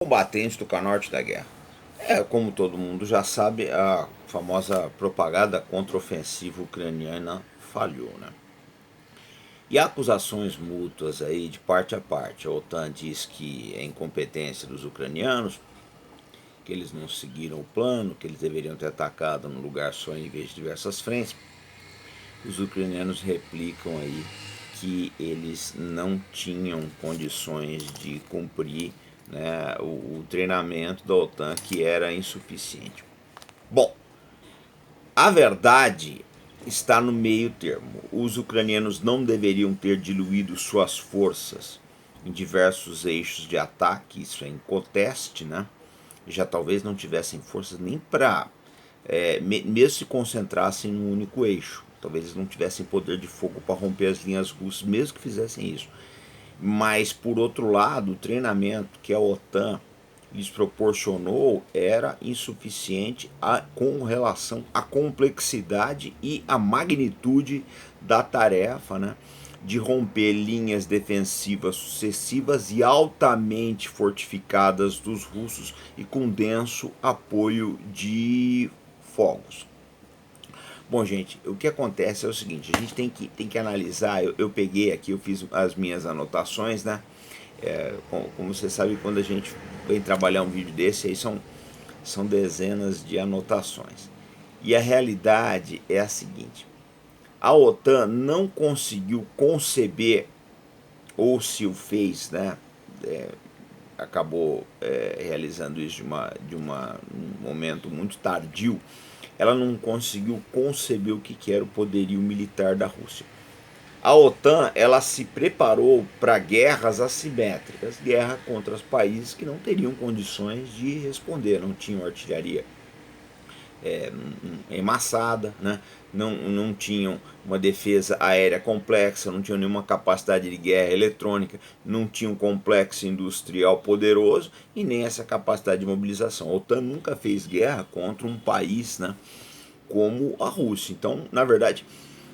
Combatentes do Norte da guerra. Como todo mundo já sabe, a famosa propaganda contra-ofensiva ucraniana falhou, né? E há acusações mútuas aí de parte a parte. A OTAN diz que é incompetência dos ucranianos, que eles não seguiram o plano, que eles deveriam ter atacado num lugar só em vez de diversas frentes. Os ucranianos replicam aí que eles não tinham condições de cumprir, né, o treinamento da OTAN, que era insuficiente. Bom, a verdade está no meio termo. Os ucranianos não deveriam ter diluído suas forças em diversos eixos de ataque, isso é inconteste, né? Já talvez não tivessem forças nem para, mesmo se concentrassem num único eixo. Talvez eles não tivessem poder de fogo para romper as linhas russas, mesmo que fizessem isso. Mas, por outro lado, o treinamento que a OTAN lhes proporcionou era insuficiente com relação à complexidade e à magnitude da tarefa, né, de romper linhas defensivas sucessivas e altamente fortificadas dos russos e com denso apoio de fogos. Bom, gente, o que acontece é o seguinte, a gente tem que analisar, eu peguei aqui, eu fiz as minhas anotações, né? Como você sabe, quando a gente vem trabalhar um vídeo desse, aí são dezenas de anotações. E a realidade é a seguinte, a OTAN não conseguiu conceber, ou se o fez, né? Acabou realizando isso um momento muito tardio, ela não conseguiu conceber o que era o poderio militar da Rússia. A OTAN ela se preparou para guerras assimétricas, guerra contra os países que não teriam condições de responder, não tinham artilharia emassada, né? Não tinham uma defesa aérea complexa, não tinham nenhuma capacidade de guerra eletrônica, não tinham um complexo industrial poderoso e nem essa capacidade de mobilização. A OTAN nunca fez guerra contra um país, né, como a Rússia. Então, na verdade,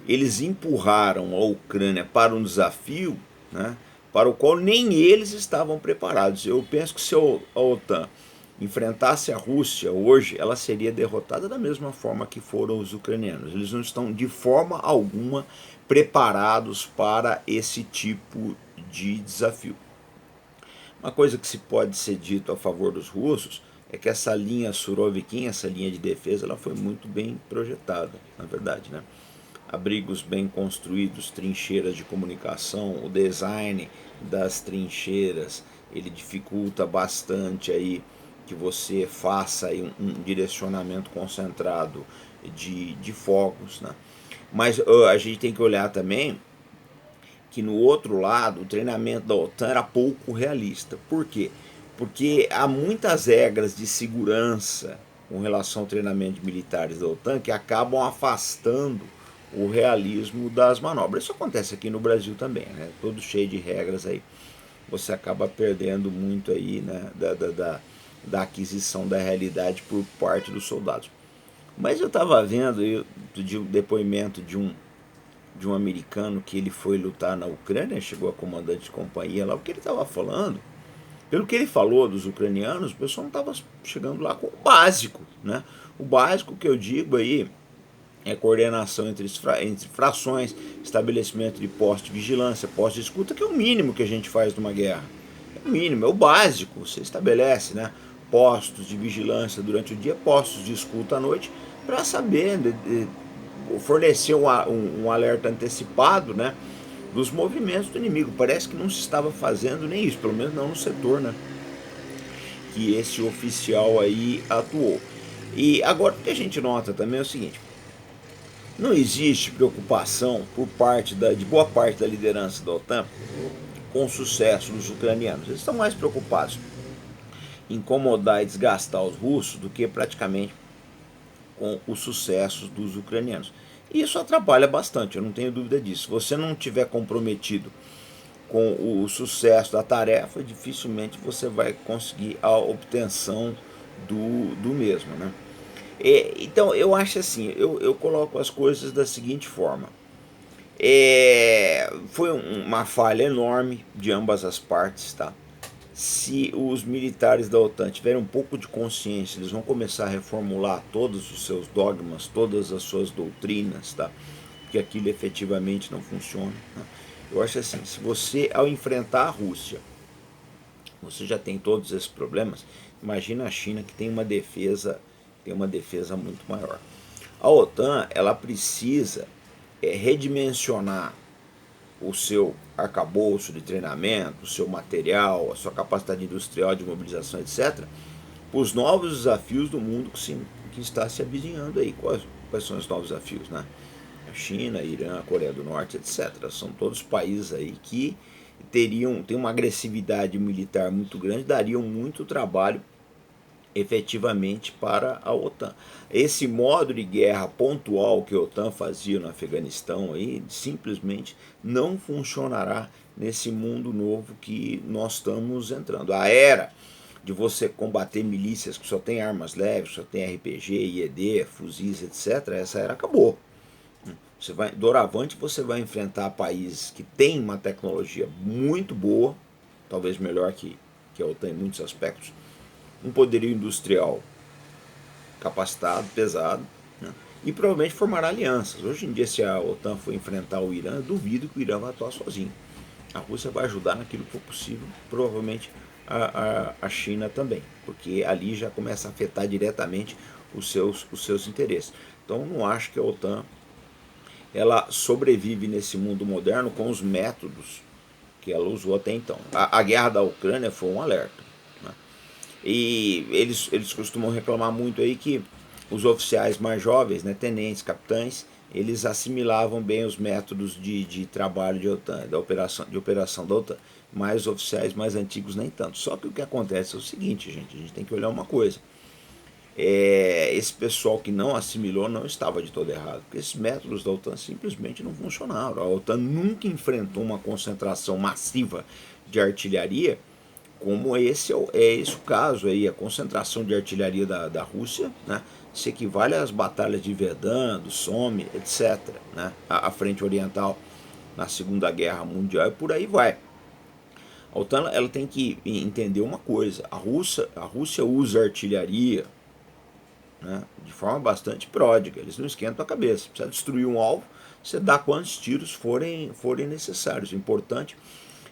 eles empurraram a Ucrânia para um desafio, né, para o qual nem eles estavam preparados. Eu penso que se a OTAN enfrentasse a Rússia hoje, ela seria derrotada da mesma forma que foram os ucranianos. Eles não estão de forma alguma preparados para esse tipo de desafio. Uma coisa que se pode ser dito a favor dos russos é que essa linha Surovikin, essa linha de defesa, ela foi muito bem projetada, na verdade, né? Abrigos bem construídos, trincheiras de comunicação, o design das trincheiras, ele dificulta bastante aí que você faça aí um direcionamento concentrado de fogos, né? Mas a gente tem que olhar também que no outro lado o treinamento da OTAN era pouco realista. Por quê? Porque há muitas regras de segurança com relação ao treinamento de militares da OTAN que acabam afastando o realismo das manobras. Isso acontece aqui no Brasil também, né? Todo cheio de regras aí. Você acaba perdendo muito aí, né, da aquisição da realidade por parte dos soldados. Mas eu estava vendo de um depoimento de um americano que ele foi lutar na Ucrânia, chegou a comandante de companhia lá, o que ele estava falando, pelo que ele falou dos ucranianos, o pessoal não estava chegando lá com o básico, né? O básico que eu digo aí é coordenação entre frações, estabelecimento de postos de vigilância, postos de escuta, que é o mínimo que a gente faz numa guerra. É o mínimo, é o básico, você estabelece, né? Postos de vigilância durante o dia, postos de escuta à noite, para saber fornecer um alerta antecipado, né, dos movimentos do inimigo. Parece que não se estava fazendo nem isso, pelo menos não no setor, né, que esse oficial aí atuou. E agora o que a gente nota também é o seguinte: não existe preocupação por parte de boa parte da liderança da OTAN com o sucesso dos ucranianos. Eles estão mais preocupados em incomodar e desgastar os russos do que praticamente com os sucessos dos ucranianos. E isso atrapalha bastante, eu não tenho dúvida disso. Se você não estiver comprometido com o sucesso da tarefa, dificilmente você vai conseguir a obtenção do mesmo, né? Então eu acho assim, eu coloco as coisas da seguinte forma. Foi uma falha enorme de ambas as partes, tá? se os militares da OTAN tiverem um pouco de consciência, eles vão começar a reformular todos os seus dogmas, todas as suas doutrinas, tá? Porque aquilo efetivamente não funciona. Né? Eu acho assim, se você, ao enfrentar a Rússia, você já tem todos esses problemas, imagina a China que tem uma defesa muito maior. A OTAN, ela precisa redimensionar o seu arcabouço de treinamento, o seu material, a sua capacidade industrial de mobilização, etc., para os novos desafios do mundo que está se avizinhando aí. Quais são os novos desafios? Né? A China, a Irã, a Coreia do Norte, etc. São todos países aí que têm uma agressividade militar muito grande, dariam muito trabalho efetivamente para a OTAN. Esse modo de guerra pontual que a OTAN fazia no Afeganistão aí, simplesmente não funcionará nesse mundo novo que nós estamos entrando. A era de você combater milícias que só tem armas leves, só tem RPG, IED, fuzis, etc., essa era acabou. Doravante você vai enfrentar países que têm uma tecnologia muito boa, talvez melhor que a OTAN em muitos aspectos, um poderio industrial capacitado, pesado, né? E provavelmente formará alianças. Hoje em dia, se a OTAN for enfrentar o Irã, eu duvido que o Irã vai atuar sozinho. A Rússia vai ajudar naquilo que for possível, provavelmente a China também, porque ali já começa a afetar diretamente os seus interesses. Então, não acho que a OTAN ela sobrevive nesse mundo moderno com os métodos que ela usou até então. A guerra da Ucrânia foi um alerta. Né? E eles costumam reclamar muito aí que os oficiais mais jovens, né, tenentes, capitães, eles assimilavam bem os métodos de trabalho de OTAN, de operação da OTAN, mas os oficiais mais antigos nem tanto. Só que o que acontece é o seguinte, gente, a gente tem que olhar uma coisa. Esse pessoal que não assimilou não estava de todo errado, porque esses métodos da OTAN simplesmente não funcionaram. A OTAN nunca enfrentou uma concentração massiva de artilharia como esse o caso aí. A concentração de artilharia da Rússia, né, se equivale às batalhas de Verdun, do Somme, etc., né, a frente oriental na Segunda Guerra Mundial e por aí vai. A OTAN ela tem que entender uma coisa: a Rússia usa artilharia, né, de forma bastante pródiga, eles não esquentam a cabeça. Precisa destruir um alvo, você dá quantos tiros forem necessários. O importante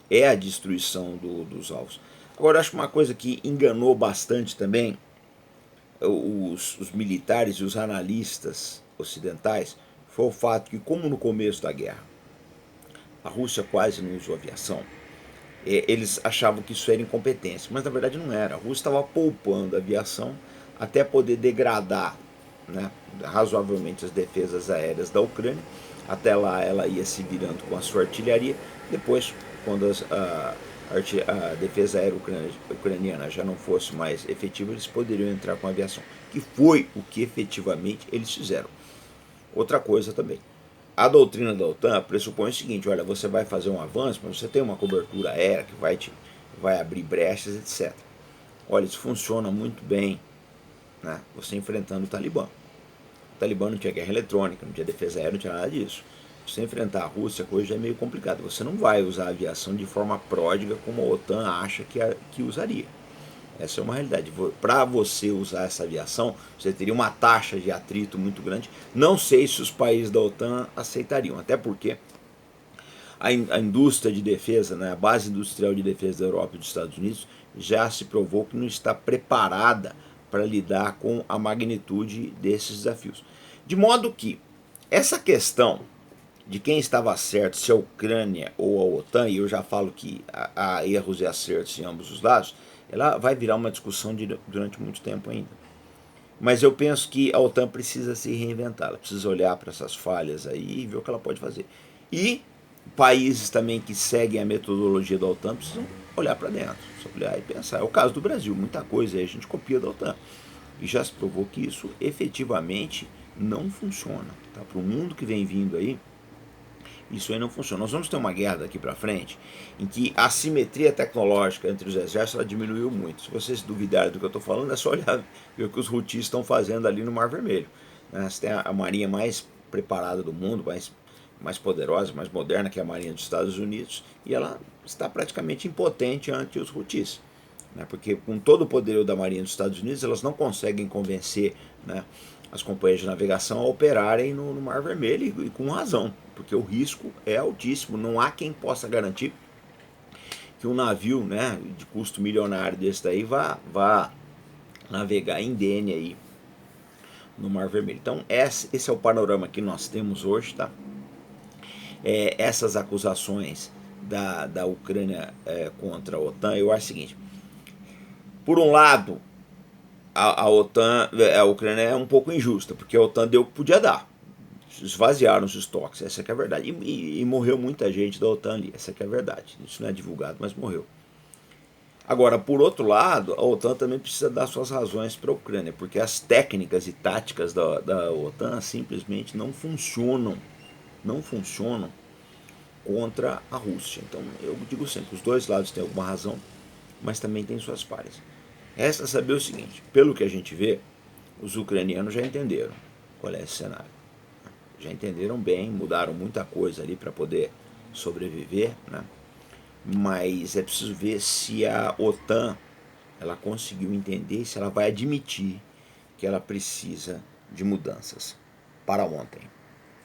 é a destruição dos alvos. Agora, acho que uma coisa que enganou bastante também os militares e os analistas ocidentais foi o fato que, como no começo da guerra a Rússia quase não usou aviação, eles achavam que isso era incompetência, mas na verdade não era. A Rússia estava poupando a aviação até poder degradar, né, razoavelmente as defesas aéreas da Ucrânia. Até lá ela ia se virando com a sua artilharia. Depois, quando a defesa aérea ucraniana já não fosse mais efetiva, eles poderiam entrar com a aviação, que foi o que efetivamente eles fizeram. Outra coisa também, a doutrina da OTAN pressupõe o seguinte: olha, você vai fazer um avanço, mas você tem uma cobertura aérea que vai abrir brechas, etc. Olha, isso funciona muito bem, né, você enfrentando o Talibã. O Talibã não tinha guerra eletrônica, não tinha defesa aérea, não tinha nada disso. Você enfrentar a Rússia, coisa já é meio complicado. Você não vai usar a aviação de forma pródiga como a OTAN acha que usaria. Essa é uma realidade. Para você usar essa aviação, você teria uma taxa de atrito muito grande. Não sei se os países da OTAN aceitariam, até porque a indústria de defesa, né, a base industrial de defesa da Europa e dos Estados Unidos, já se provou que não está preparada para lidar com a magnitude desses desafios. De modo que essa questão de quem estava certo, se a Ucrânia ou a OTAN, e eu já falo que há erros e acertos em ambos os lados, ela vai virar uma discussão durante muito tempo ainda. Mas eu penso que a OTAN precisa se reinventar, ela precisa olhar para essas falhas aí e ver o que ela pode fazer. E países também que seguem a metodologia da OTAN precisam olhar para dentro, olhar e pensar. É o caso do Brasil, muita coisa aí a gente copia da OTAN. E já se provou que isso efetivamente não funciona. Tá? Para o mundo que vem vindo aí, isso aí não funciona. Nós vamos ter uma guerra daqui para frente em que a simetria tecnológica entre os exércitos ela diminuiu muito. Se vocês duvidarem do que eu estou falando, é só olhar ver o que os Houthis estão fazendo ali no Mar Vermelho. Né? Você tem a marinha mais preparada do mundo, mais poderosa, mais moderna que a marinha dos Estados Unidos, e ela está praticamente impotente ante os Houthis. né, porque com todo o poderio da Marinha dos Estados Unidos, elas não conseguem convencer, né, as companhias de navegação a operarem no Mar Vermelho, e com razão, porque o risco é altíssimo, não há quem possa garantir que um navio, né, de custo milionário desse daí vá navegar indene aí no Mar Vermelho. Então esse é o panorama que nós temos hoje, tá? Essas acusações da Ucrânia contra a OTAN, eu acho o seguinte: por um lado, a OTAN, a Ucrânia é um pouco injusta, porque a OTAN deu o que podia dar, esvaziaram os estoques, essa que é a verdade, e morreu muita gente da OTAN ali, essa que é a verdade, isso não é divulgado, mas morreu. Agora, por outro lado, a OTAN também precisa dar suas razões para a Ucrânia, porque as técnicas e táticas da OTAN simplesmente não funcionam contra a Rússia. Então, eu digo sempre, os dois lados têm alguma razão, mas também têm suas falhas. Resta saber o seguinte: pelo que a gente vê, os ucranianos já entenderam qual é esse cenário. Já entenderam bem, mudaram muita coisa ali para poder sobreviver, né? Mas é preciso ver se a OTAN ela conseguiu entender, se ela vai admitir que ela precisa de mudanças para ontem.